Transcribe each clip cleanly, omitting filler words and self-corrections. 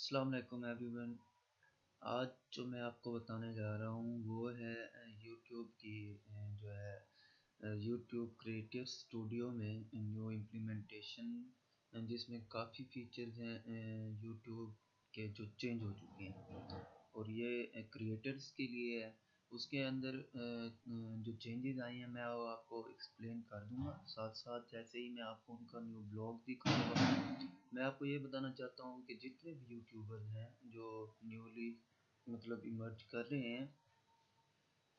अस्सलाम वालेकुम एवरीवन। आज जो मैं आपको बताने जा रहा हूँ वो है यूट्यूब की जो है यूट्यूब क्रिएटर स्टूडियो में न्यू इम्प्लीमेंटेशन, जिसमें काफ़ी फीचर्स हैं यूट्यूब के जो चेंज हो चुके हैं और ये क्रिएटर्स के लिए है। उसके अंदर जो चेंजेस आई हैं मैं वो आपको एक्सप्लेन कर दूंगा, साथ साथ जैसे ही मैं आपको उनका न्यू ब्लॉग दिखाऊंगा। मैं आपको ये बताना चाहता हूँ कि जितने भी यूट्यूबर्स हैं जो न्यूली मतलब इमर्ज कर रहे हैं,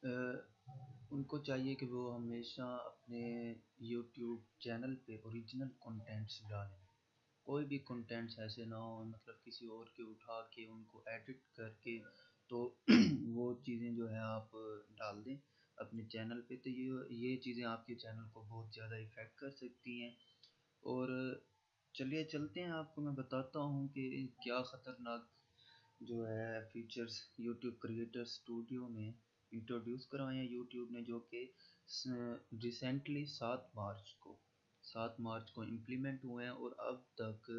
अ, उनको चाहिए कि वो हमेशा अपने यूट्यूब चैनल पे ओरिजिनल कंटेंट्स डालें। कोई भी कंटेंट्स ऐसे ना हो मतलब किसी और के उठा के उनको एडिट करके तो वो चीज़ें जो है आप डाल दें अपने चैनल पे, तो ये चीज़ें आपके चैनल को बहुत ज़्यादा इफ़ेक्ट कर सकती हैं। और चलिए चलते हैं, आपको मैं बताता हूँ कि क्या ख़तरनाक जो है फीचर्स यूट्यूब क्रिएटर स्टूडियो में इंट्रोड्यूस करवाए हैं यूट्यूब ने, जो कि रिसेंटली 7 मार्च को इम्प्लीमेंट हुए हैं और अब तक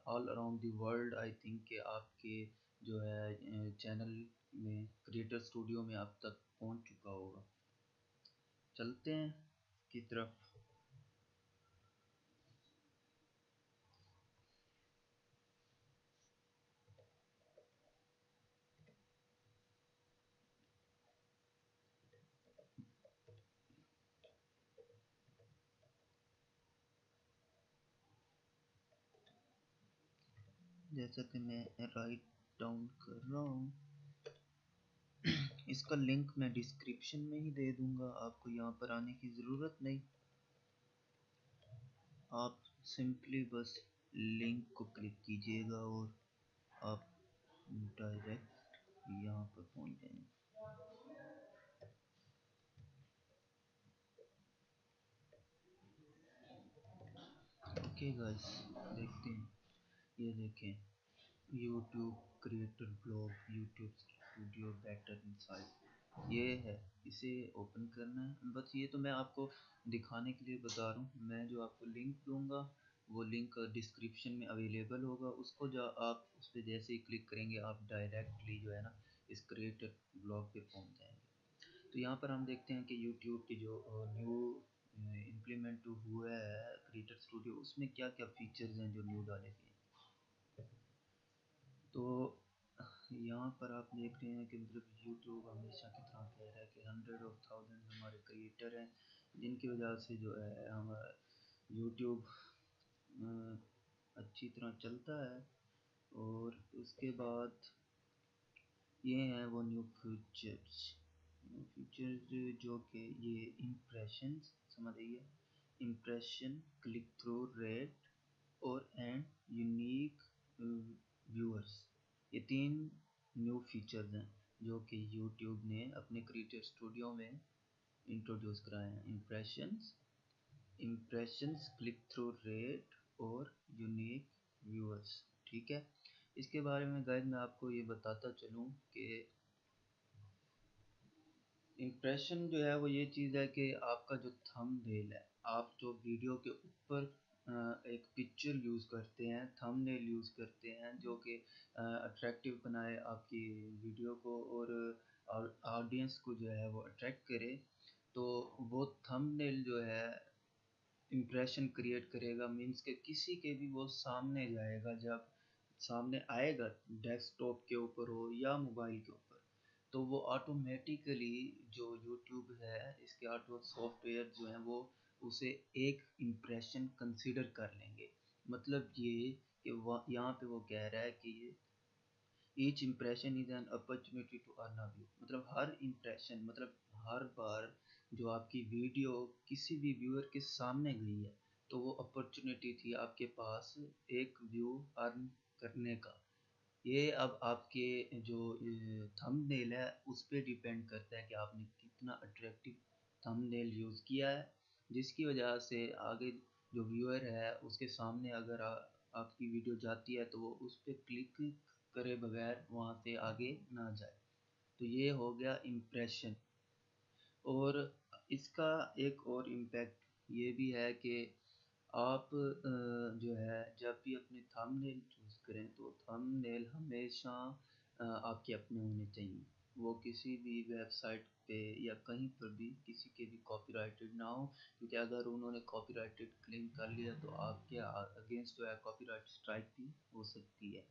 all around the world I think कि आपके जो है चैनल में क्रिएटर स्टूडियो में अब तक पहुंच चुका होगा। चलते हैं की तरफ। जैसा कि मैं राइट डाउन कर रहा हूँ, इसका लिंक मैं डिस्क्रिप्शन में ही दे दूंगा, आपको यहाँ पर आने की ज़रूरत नहीं। आप सिंपली बस लिंक को क्लिक कीजिएगा और आप डायरेक्ट यहाँ पर पहुँच जाएंगे। ओके गाइस, देखते हैं, ये देखें YouTube creator blog YouTube studio better inside, ये है। इसे ओपन करना है, बस ये तो मैं आपको दिखाने के लिए बता रहा हूँ। मैं जो आपको लिंक दूंगा वो लिंक डिस्क्रिप्शन में अवेलेबल होगा, उसको जो आप उस पर जैसे ही क्लिक करेंगे आप डायरेक्टली जो है ना इस क्रिएटर ब्लॉग पे पहुँच जाएंगे। तो यहाँ पर हम देखते हैं कि यूट्यूब की जो न्यू इम्प्लीमेंट हुआ है क्रिएटर स्टूडियो, उसमें क्या क्या फीचर्स हैं जो न्यू डाले गए हैं। तो यहाँ पर आप देख रहे हैं कि मतलब यूट्यूब हमेशा की तरह कह रहा है कि 100 of 1000 हमारे क्रिएटर हैं, जिनकी वजह से जो है हमारा यूट्यूब अच्छी तरह चलता है। और उसके बाद ये हैं वो न्यू फीचर्स जो कि ये इम्प्रेशंस समझ आइए, इम्प्रेशन, क्लिक थ्रू रेट और एंड यूनिक व्यूअर्स, ये 3 न्यू फीचर्स हैं जो कि यूट्यूब ने अपने क्रिएटर स्टूडियो में इंट्रोड्यूस कराए हैं। इम्प्रेशंस, क्लिक थ्रू रेट और यूनिक व्यूअर्स, ठीक है। इसके बारे में गाइस मैं आपको ये बताता चलूँ कि इम्प्रेशन जो है वो ये चीज़ है कि आपका जो थंबनेल है, आप जो वीडियो के ऊपर एक पिक्चर यूज़ करते हैं, थंबनेल यूज़ करते हैं जो कि अट्रैक्टिव बनाए आपकी वीडियो को और ऑडियंस को जो है वो अट्रैक्ट करे, तो वो थंबनेल जो है इम्प्रेशन क्रिएट करेगा। मीन्स के किसी के भी वो सामने जाएगा, जब सामने आएगा डेस्कटॉप के ऊपर हो या मोबाइल के ऊपर, तो वो ऑटोमेटिकली जो यूट्यूब है इसके ऑटो सॉफ्टवेयर जो हैं वो उसे एक इम्प्रेशन कंसिडर कर लेंगे। मतलब ये कि यहाँ पे वो कह रहा है कि each impression is an opportunity to earn a view, मतलब हर इम्प्रेशन मतलब हर बार जो आपकी वीडियो किसी भी व्यूअर के सामने गई है तो वो अपॉर्चुनिटी थी आपके पास एक व्यू अर्न करने का। ये अब आपके जो थंबनेल है उस पर डिपेंड करता है कि आपने कितना अट्रैक्टिव थंबनेल यूज़ किया है, जिसकी वजह से आगे जो व्यूअर है उसके सामने अगर आपकी वीडियो जाती है तो वो उस पर क्लिक करे बगैर वहाँ से आगे ना जाए। तो ये हो गया इम्प्रेशन। और इसका एक और इम्पैक्ट ये भी है कि आप जो है जब भी अपने थंबनेल चूज़ करें तो थंबनेल हमेशा आपके अपने होने चाहिए, वो किसी भी वेबसाइट पे या कहीं पर भी किसी के भी कॉपीराइटेड ना हो, क्योंकि अगर उन्होंने कॉपीराइटेड क्लेम कर लिया तो आपके अगेंस्ट जो है कॉपीराइट स्ट्राइक भी हो सकती है।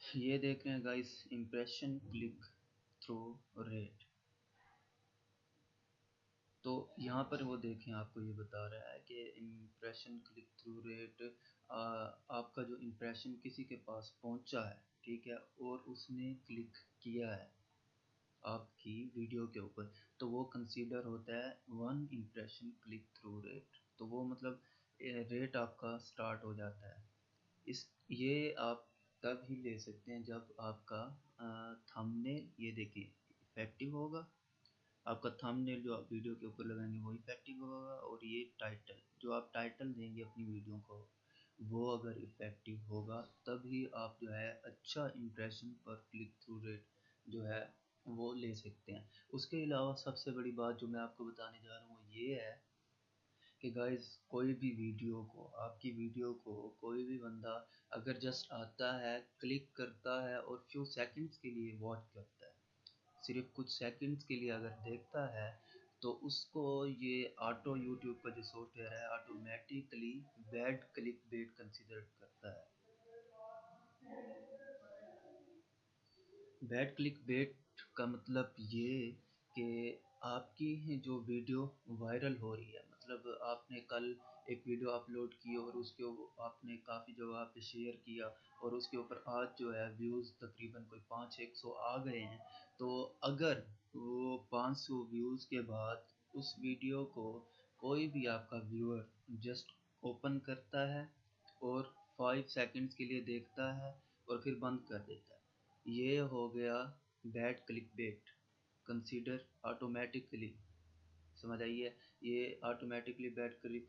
ये देख रहे हैं guys, impression click through rate. तो यहाँ पर वो देखें, आपको ये बता रहा है कि इम्प्रेशन क्लिक थ्रू रेट, आपका जो इम्प्रेशन किसी के पास पहुँचा है, ठीक है, और उसने क्लिक किया है आपकी वीडियो के ऊपर, तो वो कंसीडर होता है one impression click through rate. तो वो मतलब रेट आपका स्टार्ट हो जाता है। इस ये आप तब ही ले सकते हैं जब आपका थंबनेल, ये देखिए, इफेक्टिव होगा। आपका थंबनेल जो आप वीडियो के ऊपर लगाएंगे वो इफेक्टिव होगा, और ये टाइटल जो आप टाइटल देंगे अपनी वीडियो को, वो अगर इफेक्टिव होगा, तभी आप जो है अच्छा इम्प्रेशन पर क्लिक थ्रू रेट जो है वो ले सकते हैं। उसके अलावा सबसे बड़ी बात जो मैं आपको बताने जा रहा हूँ वो ये है कि गाइस, कोई भी वीडियो को, आपकी वीडियो को कोई भी बंदा अगर जस्ट आता है, क्लिक करता है और फ्यू सेकंड्स के लिए वॉच करता है, सिर्फ कुछ सेकंड्स के लिए अगर देखता है, तो उसको ये ऑटो, यूट्यूब का जो सॉफ्टवेयर है, automatically bad click bait consider करता है। बैड क्लिक बेट का मतलब ये कि आपकी जो वीडियो वायरल हो रही है, मतलब आपने कल एक वीडियो अपलोड की और उसके आपने काफ़ी जगह पे शेयर किया, और उसके ऊपर आज जो है व्यूज़ तकरीबन कोई 500-100 आ गए हैं। तो अगर वो 500 व्यूज़ के बाद उस वीडियो को कोई भी आपका व्यूअर जस्ट ओपन करता है और 5 सेकंड्स के लिए देखता है और फिर बंद कर देता है, ये हो गया bad click bait, consider automatically, समझ आइए, ये automatically bad click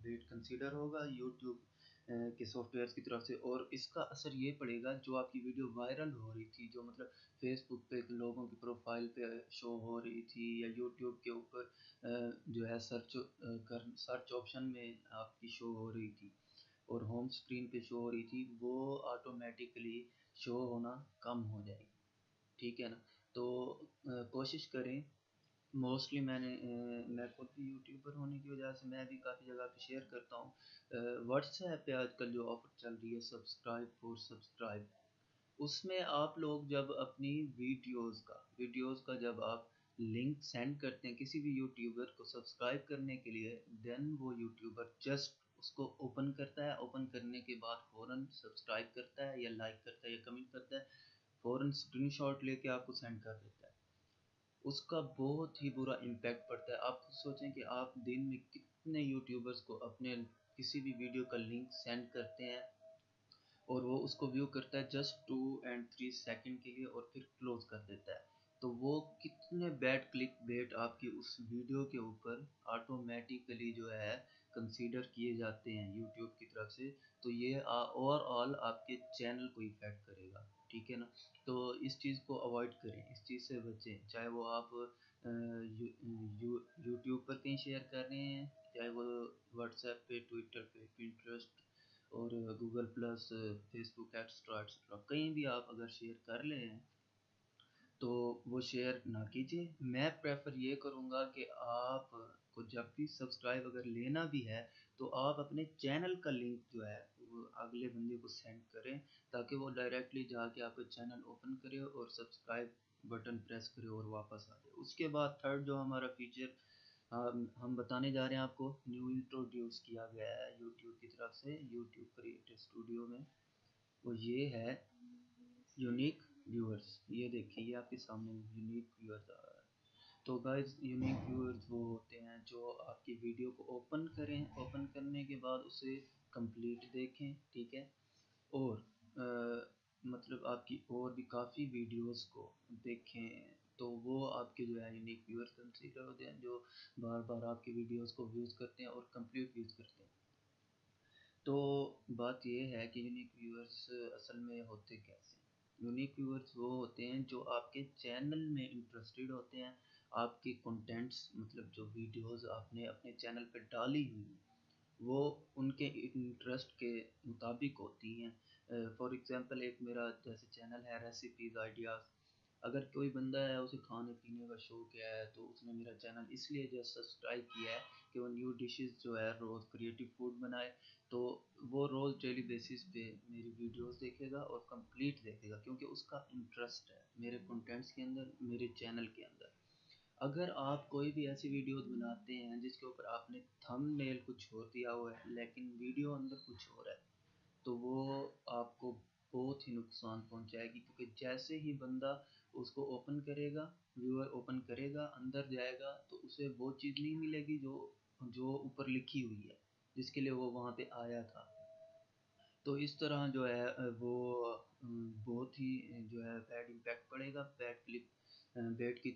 bait consider होगा यूट्यूब के सॉफ्टवेयर की तरफ से। और इसका असर ये पड़ेगा, जो आपकी वीडियो वायरल हो रही थी, जो मतलब फेसबुक पे लोगों की प्रोफाइल पे शो हो रही थी, या यूट्यूब के ऊपर जो है सर्च ऑप्शन में आपकी शो हो रही थी और होम स्क्रीन पे शो हो रही थी, वो ऑटोमेटिकली शो होना कम हो जाएगी, ठीक है ना। तो कोशिश करें, मोस्टली मैं खुद भी यूट्यूबर होने की वजह से मैं भी काफ़ी जगह पे शेयर करता हूँ। व्हाट्सएप पे आजकल जो ऑफ़र चल रही है, सब्सक्राइब फॉर सब्सक्राइब, उसमें आप लोग जब अपनी वीडियोस का जब आप लिंक सेंड करते हैं किसी भी यूट्यूबर को सब्सक्राइब करने के लिए, देन वो यूट्यूबर जस्ट उसको ओपन करता है, ओपन करने के बाद फ़ौरन सब्सक्राइब करता है या लाइक करता है या कमेंट करता है, फ़ौरन स्क्रीनशॉट लेके आपको सेंड कर देता है। उसका बहुत ही बुरा इम्पैक्ट पड़ता है। आप खुद सोचें कि आप दिन में कितने यूट्यूबर्स को अपने किसी भी वीडियो का लिंक सेंड करते हैं, और वो उसको व्यू करता है जस्ट 2 और 3 सेकंड के लिए और फिर क्लोज कर देता है। तो वो कितने बैड क्लिक बेट आपकी उस वीडियो के ऊपर ऑटोमेटिकली जो है कंसीडर किए जाते हैं यूट्यूब की तरफ से। तो ये ओवरऑल आपके चैनल को इफेक्ट करेगा, ठीक है ना। तो इस चीज़ को अवॉइड करें, इस चीज़ से बचें, चाहे वो आप यूट्यूब पर कहीं शेयर कर रहे हैं, चाहे वो व्हाट्सएप पे, ट्विटर पे, पिंटरेस्ट और Google plus, Facebook, extra extra, कहीं भी आप अगर शेयर कर ले हैं तो वो शेयर ना कीजिए। मैं प्रेफर ये करूँगा कि आप को जब भी सब्सक्राइब अगर लेना भी है, तो आप अपने चैनल का लिंक जो है वो अगले बंदे को सेंड करें, ताकि वो डायरेक्टली जाके आपका चैनल ओपन करे और सब्सक्राइब बटन प्रेस करे और वापस आ जाए। उसके बाद थर्ड जो हमारा फीचर हम बताने जा रहे हैं आपको, न्यू इंट्रोड्यूस किया गया है यूट्यूब की तरफ से, यूट्यूब क्रिएटर स्टूडियो में, वो ये है यूनिक व्यूअर्स। ये देखिए, ये आपके सामने यूनिक व्यूअर्स आ रहा है। तो गाइस, यूनिक व्यूअर्स वो होते हैं जो आपकी वीडियो को ओपन करें, ओपन करने के बाद उसे कंप्लीट देखें, ठीक है, और मतलब आपकी और भी काफ़ी वीडियोस को देखें, तो वो आपके जो है यूनिक व्यूअर्स कंसीडर होते हैं, जो बार बार आपकी वीडियोस को व्यूज़ करते हैं और कंप्लीट व्यूज़ करते हैं। तो बात ये है कि यूनिक व्यूअर्स असल में होते कैसे हैं। यूनिक व्यूअर्स वो होते हैं जो आपके चैनल में इंटरेस्टेड होते हैं, आपके कंटेंट्स, मतलब जो वीडियोस आपने अपने चैनल पे डाली हुई हैं, वो उनके इंटरेस्ट के मुताबिक होती हैं। फॉर एग्ज़ाम्पल एक मेरा जैसे चैनल है रेसिपीज़ आइडियाज़, अगर कोई बंदा है उसे खाने पीने का शौक है तो उसने मेरा चैनल इसलिए जो सब्सक्राइब किया है कि वो न्यू डिशेस जो है रोज़ क्रिएटिव फूड बनाए, तो वो रोज़ डेली बेसिस पे मेरी वीडियोस देखेगा और कंप्लीट देखेगा क्योंकि उसका इंटरेस्ट है मेरे कंटेंट्स के अंदर, मेरे चैनल के अंदर। अगर आप कोई भी ऐसी वीडियोस बनाते हैं जिसके ऊपर आपने थंबनेल कुछ और दिया हुआ है लेकिन वीडियो अंदर कुछ और है, तो वो आपको बहुत ही नुकसान पहुंचाएगी क्योंकि जैसे ही बंदा उसको ओपन करेगा, व्यूअर ओपन करेगा, अंदर जाएगा तो उसे वो चीज़ नहीं मिलेगी जो जो ऊपर लिखी हुई है, जिसके लिए वो वहाँ पे आया था। तो इस तरह जो है वो बहुत ही जो है बैड इम्पैक्ट पड़ेगा, बैड क्लिप बैड की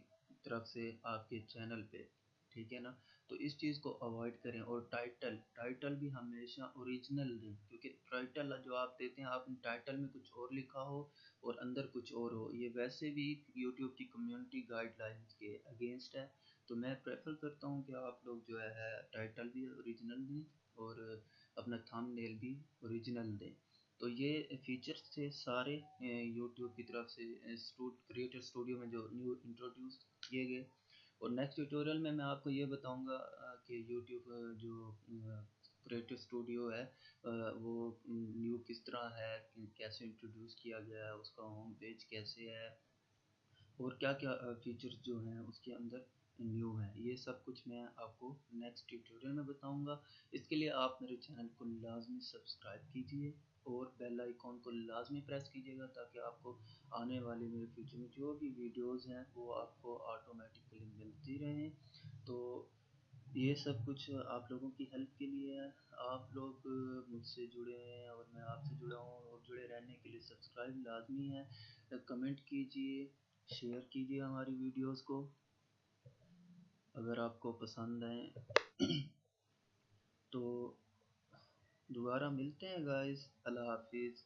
तरफ से आपके चैनल पे, ठीक है ना। तो इस चीज़ को अवॉइड करें। और टाइटल टाइटल भी हमेशा ओरिजिनल दें क्योंकि टाइटल जो आप देते हैं, आप टाइटल में कुछ और लिखा हो और अंदर कुछ और हो, ये वैसे भी यूट्यूब की कम्युनिटी गाइडलाइंस के अगेंस्ट है। तो मैं प्रेफर करता हूँ कि आप लोग जो है टाइटल भी ओरिजिनल दें और अपना थंबनेल भी ओरिजिनल दें। तो ये फीचर्स थे सारे यूट्यूब की तरफ से क्रिएटर स्टूडियो में जो न्यू इंट्रोड्यूस किए गए। और नेक्स्ट ट्यूटोरियल में मैं आपको ये बताऊंगा कि यूट्यूब जो क्रिएटर स्टूडियो है वो न्यू किस तरह है, कैसे इंट्रोड्यूस किया गया है, उसका होम पेज कैसे है और क्या क्या फीचर्स जो हैं उसके अंदर न्यू है, ये सब कुछ मैं आपको नेक्स्ट ट्यूटोरियल में बताऊंगा। इसके लिए आप मेरे चैनल को लाजमी सब्सक्राइब कीजिए और बेल आइकॉन को लाजमी प्रेस कीजिएगा ताकि आपको आने वाले मेरे फ्यूचर में जो भी वीडियोस हैं वो आपको ऑटोमेटिकली मिलती रहें। तो ये सब कुछ आप लोगों की हेल्प के लिए है। आप लोग मुझसे जुड़े हैं और मैं आपसे जुड़ा हूँ, और जुड़े रहने के लिए सब्सक्राइब लाजमी है। कमेंट कीजिए, शेयर कीजिए हमारी वीडियोस को अगर आपको पसंद आए। तो दोबारा मिलते हैं गाइस, अल्लाह हाफिज़।